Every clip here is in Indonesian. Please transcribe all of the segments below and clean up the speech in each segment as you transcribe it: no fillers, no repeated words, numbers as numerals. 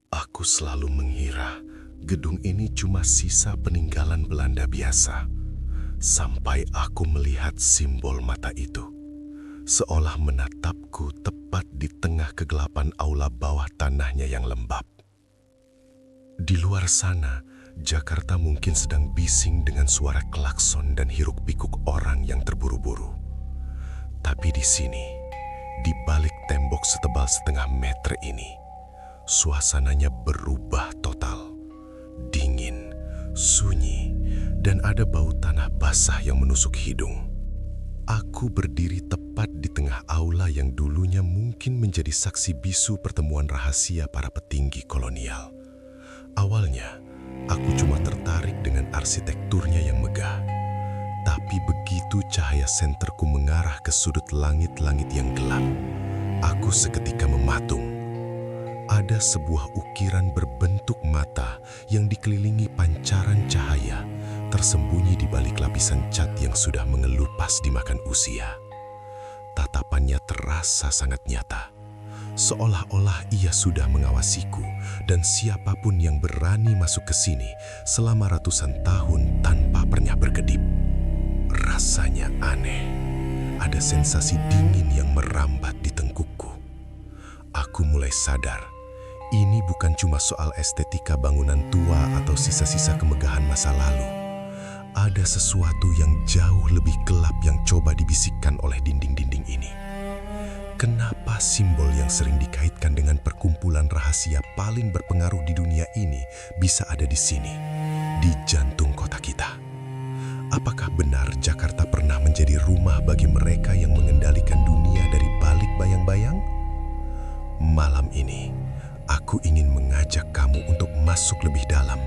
Aku selalu mengira gedung ini cuma sisa peninggalan Belanda biasa. Sampai aku melihat simbol mata itu, seolah menatapku tepat di tengah kegelapan aula bawah tanahnya yang lembab. Di luar sana, Jakarta mungkin sedang bising dengan suara klakson dan hiruk-pikuk orang yang terburu-buru. Tapi di sini, di balik tembok setebal setengah meter ini, suasananya berubah total. Dingin, sunyi, dan ada bau tanah basah yang menusuk hidung. Aku berdiri tepat di tengah aula yang dulunya mungkin menjadi saksi bisu pertemuan rahasia para petinggi kolonial. Awalnya, aku cuma tertarik dengan arsitekturnya yang megah. Tapi begitu cahaya senterku mengarah ke sudut langit-langit yang gelap, aku seketika mematung. Ada sebuah ukiran berbentuk mata yang dikelilingi pancaran cahaya, tersembunyi di balik lapisan cat yang sudah mengelupas dimakan usia. Tatapannya terasa sangat nyata, seolah-olah ia sudah mengawasiku dan siapapun yang berani masuk ke sini selama ratusan tahun tanpa pernah berkedip. Rasanya aneh, ada sensasi dingin yang merambat di tengkukku. Aku mulai sadar, ini bukan cuma soal estetika bangunan tua atau sisa-sisa kemegahan masa lalu. Ada sesuatu yang jauh lebih gelap yang coba dibisikkan oleh dinding-dinding ini. Kenapa simbol yang sering dikaitkan dengan perkumpulan rahasia paling berpengaruh di dunia ini bisa ada di sini, di jantung kota kita? Apakah benar Jakarta pernah menjadi rumah bagi mereka yang mengendalikan dunia dari balik bayang-bayang? Malam ini, aku ingin mengajak kamu untuk masuk lebih dalam.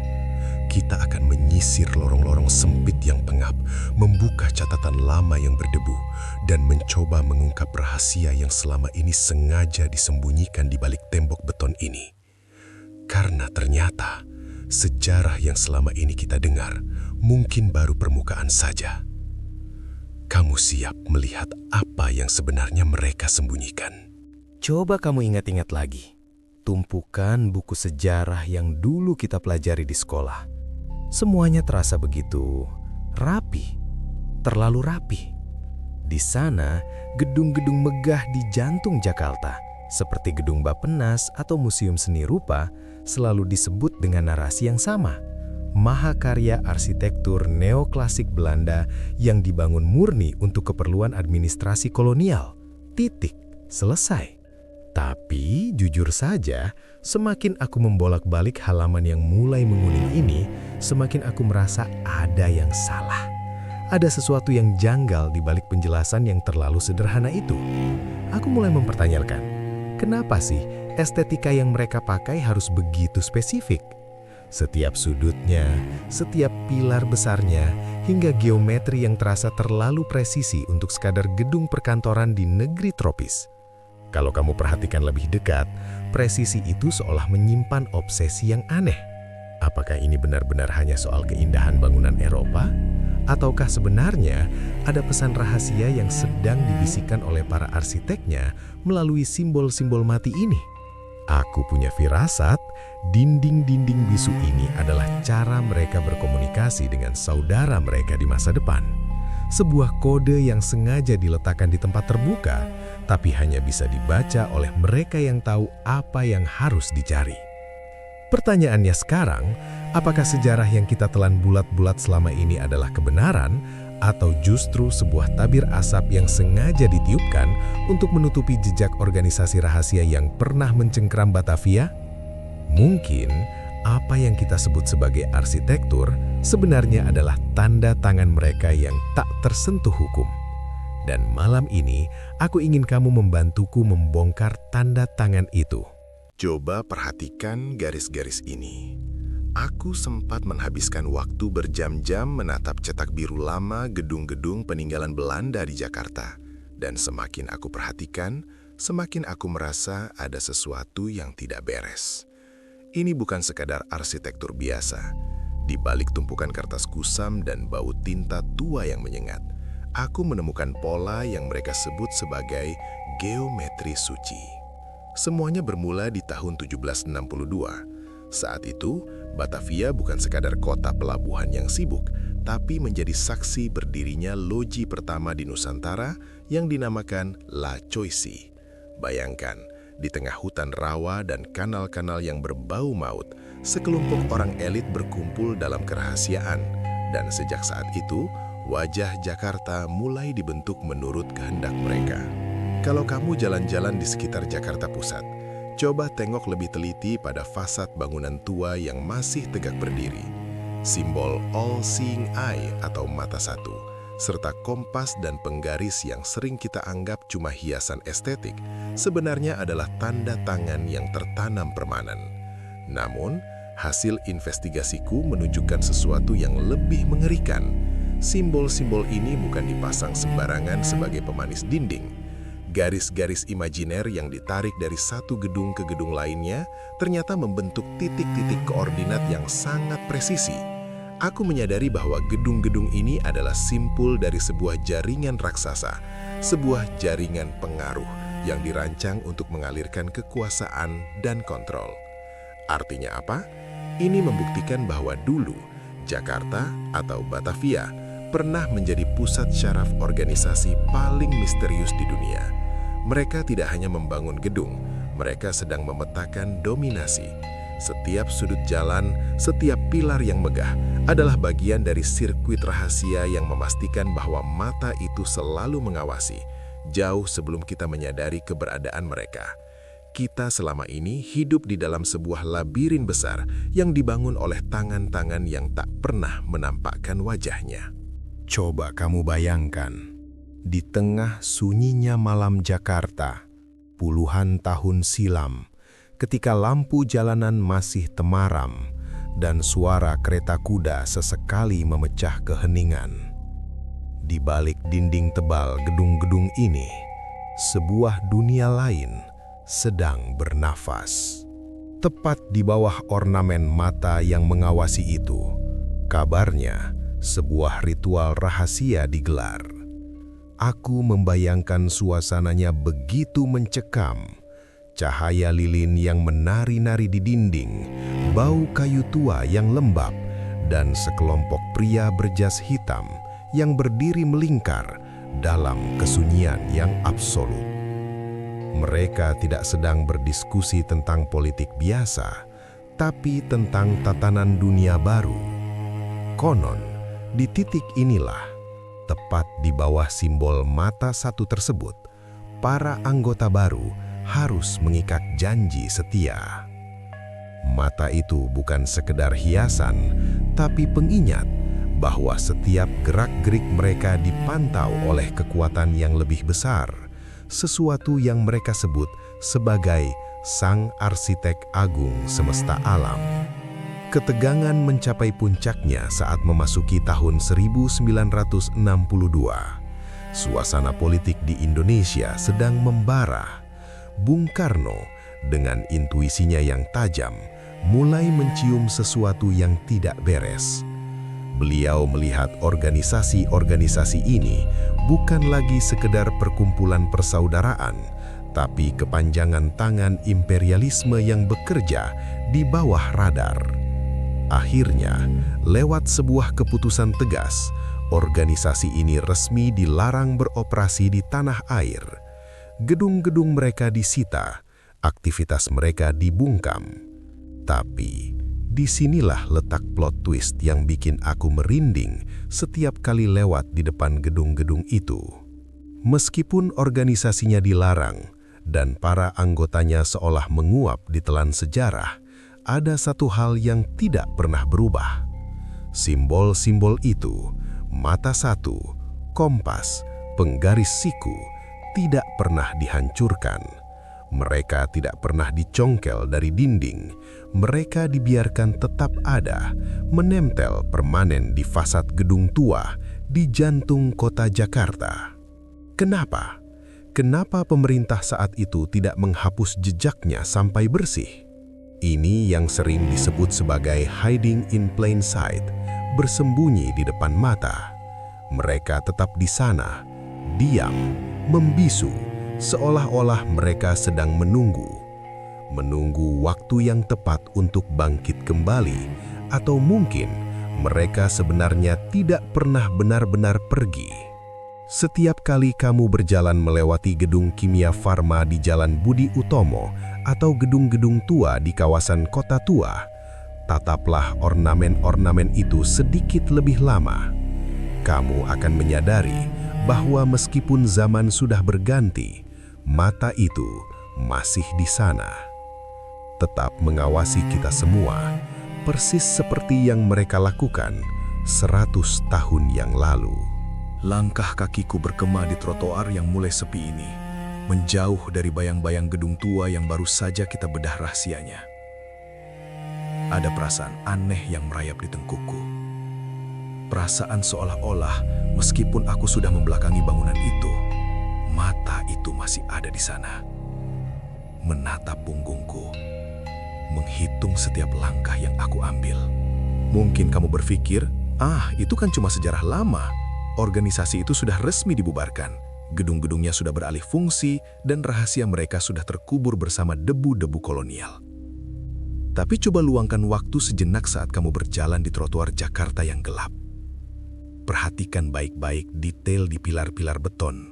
Kita akan menyisir lorong-lorong sempit yang pengap, membuka catatan lama yang berdebu, dan mencoba mengungkap rahasia yang selama ini sengaja disembunyikan di balik tembok beton ini. Karena ternyata, sejarah yang selama ini kita dengar mungkin baru permukaan saja. Kamu siap melihat apa yang sebenarnya mereka sembunyikan? Coba kamu ingat-ingat lagi. Tumpukan buku sejarah yang dulu kita pelajari di sekolah. Semuanya terasa begitu rapi, terlalu rapi. Di sana, gedung-gedung megah di jantung Jakarta, seperti Gedung Bappenas atau Museum Seni Rupa, selalu disebut dengan narasi yang sama. Mahakarya arsitektur neoklasik Belanda yang dibangun murni untuk keperluan administrasi kolonial. Titik, selesai. Tapi jujur saja, semakin aku membolak-balik halaman yang mulai menguning ini, semakin aku merasa ada yang salah. Ada sesuatu yang janggal di balik penjelasan yang terlalu sederhana itu. Aku mulai mempertanyakan, kenapa sih estetika yang mereka pakai harus begitu spesifik? Setiap sudutnya, setiap pilar besarnya, hingga geometri yang terasa terlalu presisi untuk sekadar gedung perkantoran di negeri tropis. Kalau kamu perhatikan lebih dekat, presisi itu seolah menyimpan obsesi yang aneh. Apakah ini benar-benar hanya soal keindahan bangunan Eropa? Ataukah sebenarnya ada pesan rahasia yang sedang dibisikkan oleh para arsiteknya melalui simbol-simbol mati ini? Aku punya firasat, dinding-dinding bisu ini adalah cara mereka berkomunikasi dengan saudara mereka di masa depan. Sebuah kode yang sengaja diletakkan di tempat terbuka, tapi hanya bisa dibaca oleh mereka yang tahu apa yang harus dicari. Pertanyaannya sekarang, apakah sejarah yang kita telan bulat-bulat selama ini adalah kebenaran, atau justru sebuah tabir asap yang sengaja ditiupkan untuk menutupi jejak organisasi rahasia yang pernah mencengkeram Batavia? Mungkin apa yang kita sebut sebagai arsitektur sebenarnya adalah tanda tangan mereka yang tak tersentuh hukum. Dan malam ini, aku ingin kamu membantuku membongkar tanda tangan itu. Coba perhatikan garis-garis ini. Aku sempat menghabiskan waktu berjam-jam menatap cetak biru lama gedung-gedung peninggalan Belanda di Jakarta. Dan semakin aku perhatikan, semakin aku merasa ada sesuatu yang tidak beres. Ini bukan sekadar arsitektur biasa. Di balik tumpukan kertas kusam dan bau tinta tua yang menyengat, aku menemukan pola yang mereka sebut sebagai geometri suci. Semuanya bermula di tahun 1762. Saat itu, Batavia bukan sekadar kota pelabuhan yang sibuk, tapi menjadi saksi berdirinya loji pertama di Nusantara yang dinamakan La Choisi. Bayangkan, di tengah hutan rawa dan kanal-kanal yang berbau maut, sekelompok orang elit berkumpul dalam kerahasiaan. Dan sejak saat itu, wajah Jakarta mulai dibentuk menurut kehendak mereka. Kalau kamu jalan-jalan di sekitar Jakarta Pusat, coba tengok lebih teliti pada fasad bangunan tua yang masih tegak berdiri. Simbol all-seeing eye atau mata satu, serta kompas dan penggaris yang sering kita anggap cuma hiasan estetik, sebenarnya adalah tanda tangan yang tertanam permanen. Namun, hasil investigasiku menunjukkan sesuatu yang lebih mengerikan. Simbol-simbol ini bukan dipasang sembarangan sebagai pemanis dinding. Garis-garis imajiner yang ditarik dari satu gedung ke gedung lainnya ternyata membentuk titik-titik koordinat yang sangat presisi. Aku menyadari bahwa gedung-gedung ini adalah simpul dari sebuah jaringan raksasa, sebuah jaringan pengaruh yang dirancang untuk mengalirkan kekuasaan dan kontrol. Artinya apa? Ini membuktikan bahwa dulu Jakarta atau Batavia pernah menjadi pusat syaraf organisasi paling misterius di dunia. Mereka tidak hanya membangun gedung, mereka sedang memetakan dominasi. Setiap sudut jalan, setiap pilar yang megah adalah bagian dari sirkuit rahasia yang memastikan bahwa mata itu selalu mengawasi, jauh sebelum kita menyadari keberadaan mereka. Kita selama ini hidup di dalam sebuah labirin besar yang dibangun oleh tangan-tangan yang tak pernah menampakkan wajahnya. Coba kamu bayangkan, di tengah sunyinya malam Jakarta, puluhan tahun silam, ketika lampu jalanan masih temaram dan suara kereta kuda sesekali memecah keheningan. Di balik dinding tebal gedung-gedung ini, sebuah dunia lain sedang bernafas. Tepat di bawah ornamen mata yang mengawasi itu, kabarnya sebuah ritual rahasia digelar. Aku membayangkan suasananya begitu mencekam. Cahaya lilin yang menari-nari di dinding, bau kayu tua yang lembab, dan sekelompok pria berjas hitam yang berdiri melingkar dalam kesunyian yang absolut. Mereka tidak sedang berdiskusi tentang politik biasa, tapi tentang tatanan dunia baru. Konon, di titik inilah, tepat di bawah simbol mata satu tersebut, para anggota baru harus mengikat janji setia. Mata itu bukan sekedar hiasan, tapi pengingat bahwa setiap gerak-gerik mereka dipantau oleh kekuatan yang lebih besar, sesuatu yang mereka sebut sebagai Sang Arsitek Agung Semesta Alam. Ketegangan mencapai puncaknya saat memasuki tahun 1962. Suasana politik di Indonesia sedang membara. Bung Karno, dengan intuisinya yang tajam, mulai mencium sesuatu yang tidak beres. Beliau melihat organisasi-organisasi ini bukan lagi sekedar perkumpulan persaudaraan, tapi kepanjangan tangan imperialisme yang bekerja di bawah radar. Akhirnya, lewat sebuah keputusan tegas, organisasi ini resmi dilarang beroperasi di tanah air. Gedung-gedung mereka disita, aktivitas mereka dibungkam. Tapi, disinilah letak plot twist yang bikin aku merinding setiap kali lewat di depan gedung-gedung itu. Meskipun organisasinya dilarang dan para anggotanya seolah menguap di telan sejarah, ada satu hal yang tidak pernah berubah. Simbol-simbol itu, mata satu, kompas, penggaris siku, tidak pernah dihancurkan. Mereka tidak pernah dicongkel dari dinding. Mereka dibiarkan tetap ada, menempel permanen di fasad gedung tua di jantung kota Jakarta. Kenapa? Kenapa pemerintah saat itu tidak menghapus jejaknya sampai bersih? Ini yang sering disebut sebagai hiding in plain sight, bersembunyi di depan mata. Mereka tetap di sana, diam, membisu, seolah-olah mereka sedang menunggu. menunggu waktu yang tepat untuk bangkit kembali, atau mungkin mereka sebenarnya tidak pernah benar-benar pergi. Setiap kali kamu berjalan melewati gedung kimia farma di Jalan Budi Utomo atau gedung-gedung tua di kawasan kota tua, tataplah ornamen-ornamen itu sedikit lebih lama. Kamu akan menyadari bahwa meskipun zaman sudah berganti, mata itu masih di sana, tetap mengawasi kita semua, persis seperti yang mereka lakukan 100 tahun yang lalu. Langkah kakiku bergema di trotoar yang mulai sepi ini, menjauh dari bayang-bayang gedung tua yang baru saja kita bedah rahasianya. Ada perasaan aneh yang merayap di tengkukku. Perasaan seolah-olah meskipun aku sudah membelakangi bangunan itu, mata itu masih ada di sana. Menatap punggungku, menghitung setiap langkah yang aku ambil. Mungkin kamu berpikir, itu kan cuma sejarah lama. Organisasi itu sudah resmi dibubarkan, gedung-gedungnya sudah beralih fungsi, dan rahasia mereka sudah terkubur bersama debu-debu kolonial. Tapi coba luangkan waktu sejenak saat kamu berjalan di trotoar Jakarta yang gelap. Perhatikan baik-baik detail di pilar-pilar beton,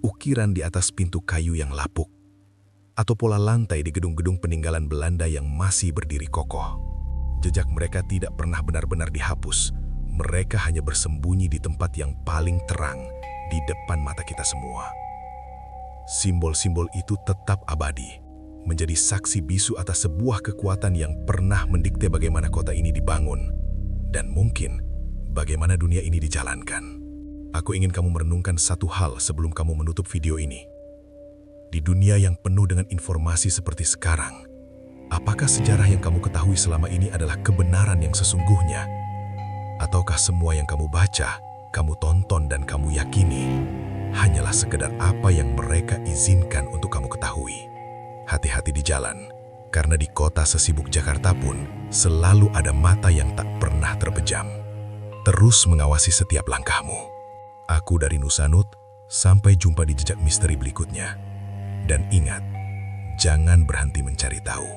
ukiran di atas pintu kayu yang lapuk, atau pola lantai di gedung-gedung peninggalan Belanda yang masih berdiri kokoh. Jejak mereka tidak pernah benar-benar dihapus. Mereka hanya bersembunyi di tempat yang paling terang di depan mata kita semua. Simbol-simbol itu tetap abadi, menjadi saksi bisu atas sebuah kekuatan yang pernah mendikte bagaimana kota ini dibangun, dan mungkin bagaimana dunia ini dijalankan. Aku ingin kamu merenungkan satu hal sebelum kamu menutup video ini. Di dunia yang penuh dengan informasi seperti sekarang, apakah sejarah yang kamu ketahui selama ini adalah kebenaran yang sesungguhnya? Ataukah semua yang kamu baca, kamu tonton dan kamu yakini hanyalah sekedar apa yang mereka izinkan untuk kamu ketahui? Hati-hati di jalan, karena di kota sesibuk Jakarta pun selalu ada mata yang tak pernah terpejam. Terus mengawasi setiap langkahmu. Aku dari Nusanut, sampai jumpa di jejak misteri berikutnya. Dan ingat, jangan berhenti mencari tahu.